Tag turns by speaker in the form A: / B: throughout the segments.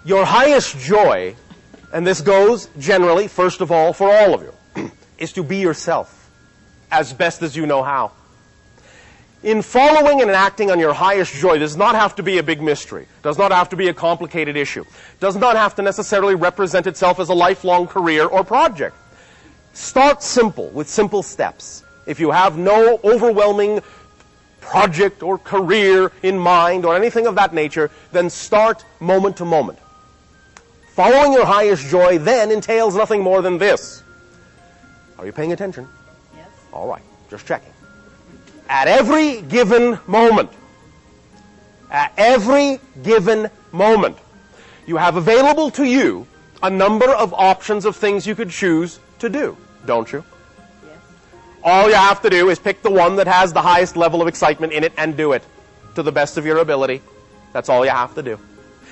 A: Your highest joy, and this goes generally, first of all, for all of you, is to be yourself as best as you know how. In following and acting on your highest joy, does not have to be a big mystery, does not have to be a complicated issue, does not have to necessarily represent itself as a lifelong career or project. Start simple, with simple steps. If you have no overwhelming project or career in mind or anything of that nature, then start moment to moment. Following your highest joy then entails nothing more than this. Are you paying attention?
B: Yes.
A: All right, just checking. At every given moment, you have available to you a number of options of things you could choose to do, don't you?
B: Yes.
A: All you have to do is pick the one that has the highest level of excitement in it and do it to the best of your ability. That's all you have to do.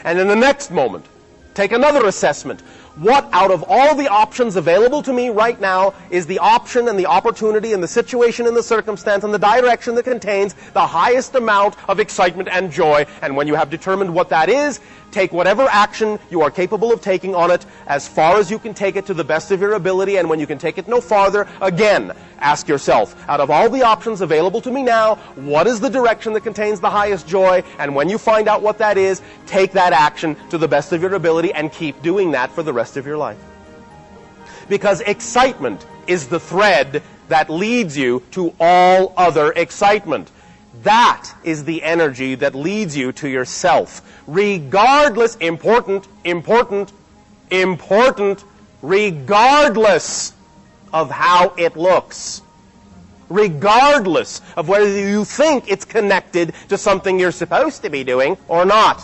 A: And in the next moment, take another assessment. What out of all the options available to me right now is the option and the opportunity and the situation and the circumstance and the direction that contains the highest amount of excitement and joy? And when you have determined what that is, take whatever action you are capable of taking on it as far as you can take it to the best of your ability. And when you can take it no farther, again, ask yourself, out of all the options available to me now, what is the direction that contains the highest joy? And when you find out what that is, take that action to the best of your ability and keep doing that for the rest of your life. Because excitement is the thread that leads you to all other excitement. That is the energy that leads you to yourself. Regardless, important, regardless of how it looks. Regardless of whether you think it's connected to something you're supposed to be doing or not.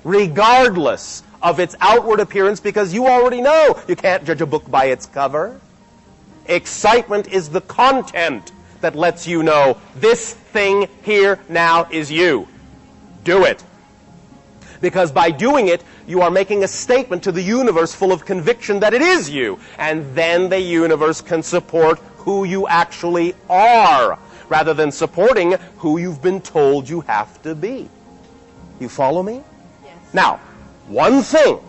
A: Regardless of its outward appearance, because you already know you can't judge a book by its cover. Excitement is the content that lets you know this thing here now is you. Do it. Because by doing it, you are making a statement to the universe full of conviction that it is you. And then the universe can support who you actually are, rather than supporting who you've been told you have to be. You follow me?
B: Yes.
A: Now, one thing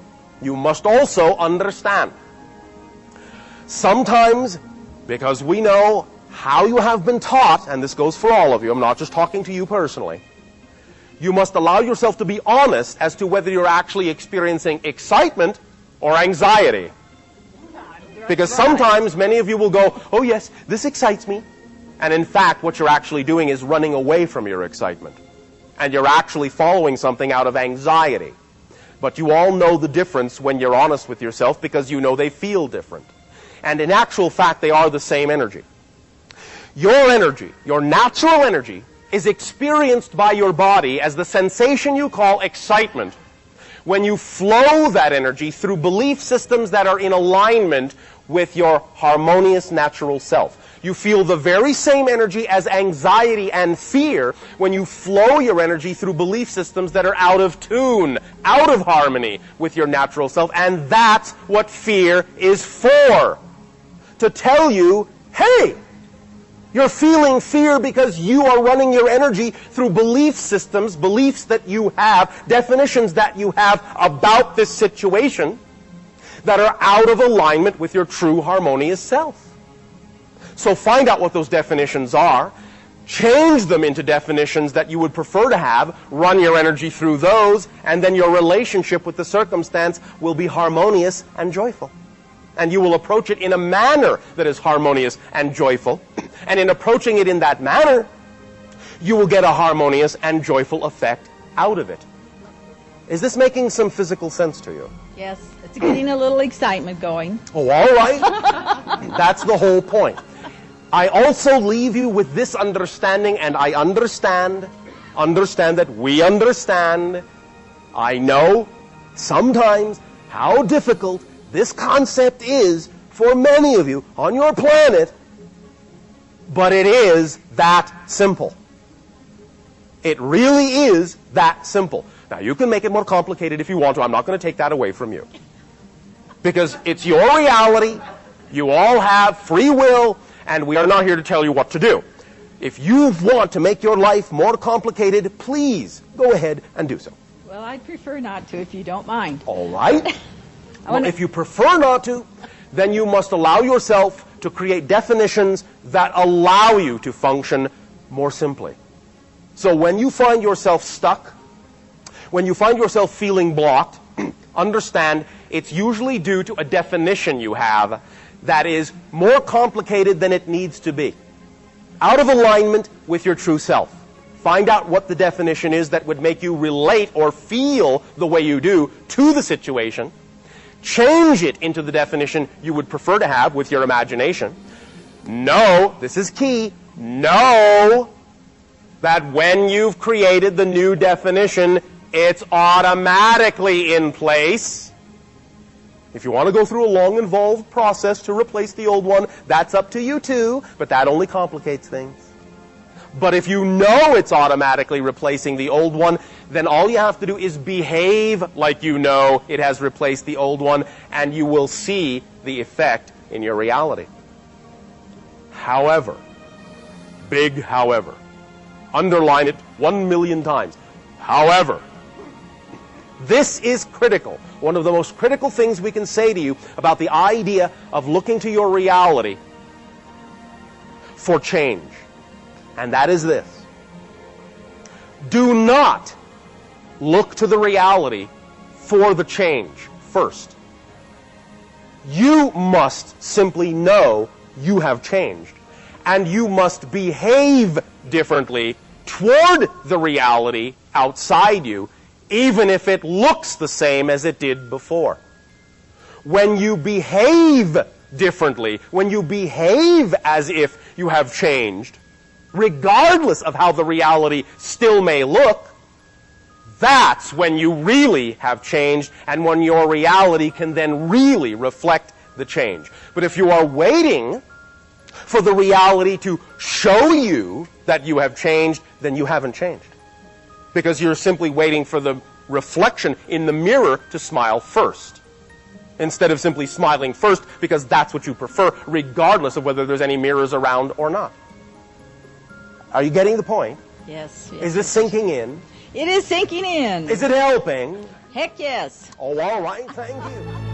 A: you must also understand. Sometimes, because we know how you have been taught, and this goes for all of you, I'm not just talking to you personally, you must allow yourself to be honest as to whether you're actually experiencing excitement or anxiety. Because sometimes many of you will go, oh yes, this excites me. And in fact, what you're actually doing is running away from your excitement. And you're actually following something out of anxiety. But you all know the difference when you're honest with yourself, because you know they feel different. And in actual fact, they are the same energy. Your energy, your natural energy, is experienced by your body as the sensation you call excitement when you flow that energy through belief systems that are in alignment with your harmonious natural self. You feel the very same energy as anxiety and fear when you flow your energy through belief systems that are out of tune, out of harmony with your natural self. And that's what fear is for. To tell you, hey, you're feeling fear because you are running your energy through belief systems, beliefs that you have, definitions that you have about this situation that are out of alignment with your true harmonious self. So find out what those definitions are, change them into definitions that you would prefer to have, run your energy through those, and then your relationship with the circumstance will be harmonious and joyful. And you will approach it in a manner that is harmonious and joyful. And in approaching it in that manner, you will get a harmonious and joyful effect out of it. Is this making some physical sense to you?
B: Yes, it's getting a little excitement going.
A: Oh, all right. That's the whole point. I also leave you with this understanding, and I understand that we understand. I know sometimes how difficult this concept is for many of you on your planet, but it is that simple. It really is that simple. Now, you can make it more complicated if you want to. I'm not going to take that away from you. Because it's your reality. You all have free will, and we are not here to tell you what to do. If you want to make your life more complicated, please go ahead and do so.
B: Well, I'd prefer not to, if you don't mind.
A: All right. Well,
B: wanna-
A: if you prefer not to, then you must allow yourself to create definitions that allow you to function more simply. So when you find yourself stuck, when you find yourself feeling blocked, understand it's usually due to a definition you have that is more complicated than it needs to be. Out of alignment with your true self. Find out what the definition is that would make you relate or feel the way you do to the situation. Change it into the definition you would prefer to have with your imagination. Know, this is key, know that when you've created the new definition, it's automatically in place. If you want to go through a long, involved process to replace the old one, that's up to you too, but that only complicates things. But if you know it's automatically replacing the old one, then all you have to do is behave like you know it has replaced the old one, and you will see the effect in your reality. However, big however, underline it 1,000,000 times. However, this is critical. One of the most critical things we can say to you about the idea of looking to your reality for change. And that is this. Do not look to the reality for the change first. You must simply know you have changed. And you must behave differently toward the reality outside you, even if it looks the same as it did before. When you behave differently, when you behave as if you have changed, regardless of how the reality still may look, that's when you really have changed and when your reality can then really reflect the change. But if you are waiting for the reality to show you that you have changed, then you haven't changed. Because you're simply waiting for the reflection in the mirror to smile first, instead of simply smiling first because that's what you prefer, regardless of whether there's any mirrors around or not. Are you getting the point?
B: Yes.
A: Is this sinking in?
B: It is sinking in.
A: Is it helping?
B: Heck yes.
A: Oh, all right. Thank you.